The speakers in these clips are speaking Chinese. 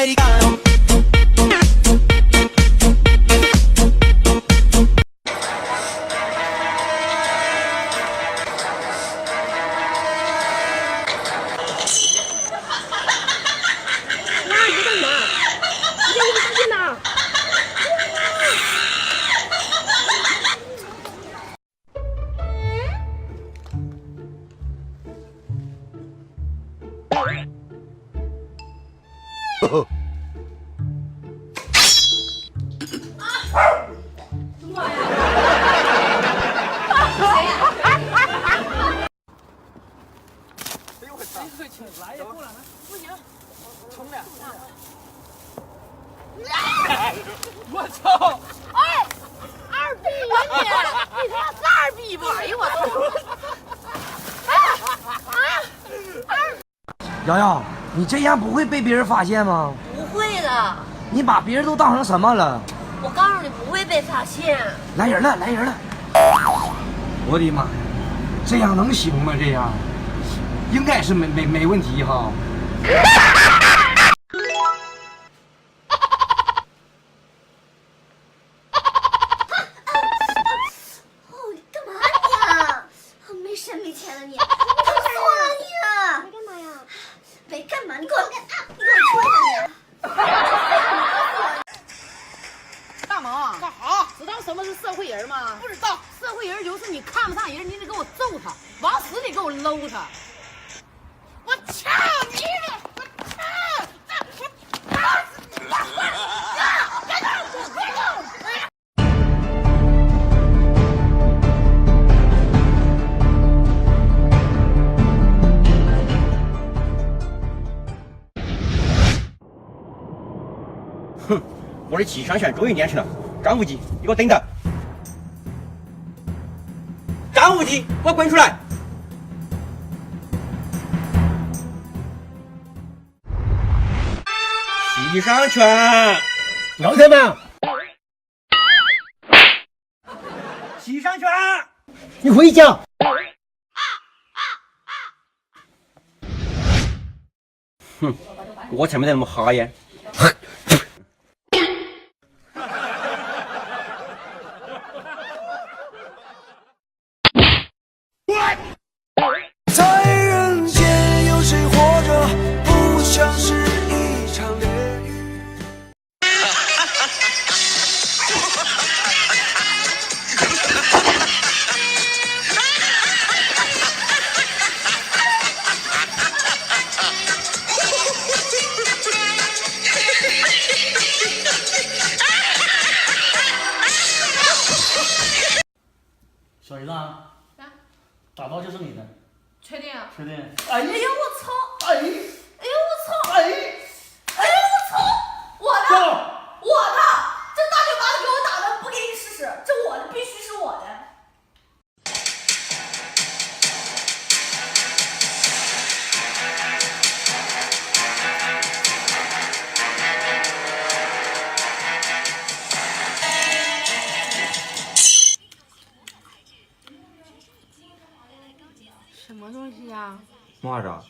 americano. 来也过来，不行，冲了！我操！哎，二逼呀你！你他妈是二逼不？哎呦我操！瑶瑶，你这样不会被别人发现吗？不会的。你把别人都当成什么了？我告诉你，不会被发现。来人了，来人了！我的妈呀，这样能行吗？这样应该是没问题哈。哦，你干嘛呀？没深没浅的你，你干嘛呀？没干嘛呀？没干嘛？你给我出来！大毛干啥？知道什么是社会人吗？不知道，社会人就是你看不上人，你得给我揍他，往死里给我搂他。我操你！我操！我打死你！别动！别动！哼，我的气象权终于练成了。张无忌，你给我等着！张无忌，给我滚出来！气象权，姚天们，气象权，你回家。哼，我才没得那么哈耶。在人间有谁活着不像是一场炼狱？小姨子，打包就是你的，确定？确定？哎呀，我操！哎，哎呀，我操！哎，哎呀，我操！我的，我的，这大嘴巴子给我打的，不给你试试，这我的，必须是我的。什么东西呀？么玩意儿？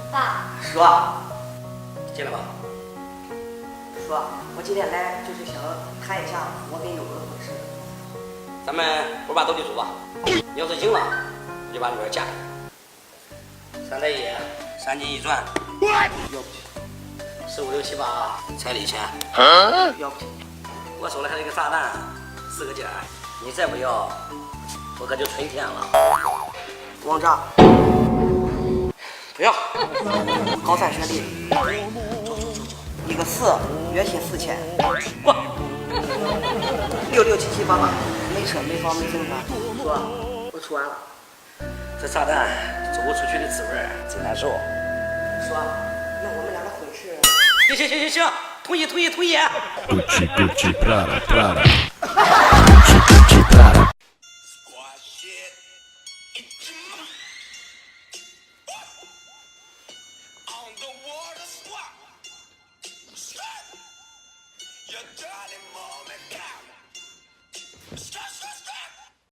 爸，说，进来吧。说，我今天来就是想谈一下我跟妞子的婚事。咱们不把斗地主吧？你要是赢了，我就把女儿嫁给你。3+1，3斤1转，要不起15、6、7、8，彩礼钱。要不起，我手里还有一个炸弹，4个件儿，你再不要，我可就春天了。王炸，不要，高3学历，一个4，月薪4000，滚，6、7、7、8、8，没车没房没存款。说，我出完了。这炸弹走不出去的滋味真难受。说，那我们俩的婚事，行，同意。Gucci, Gucci, Prada, Prada. Gucci, Gucci, Prada. Your dirty moment count.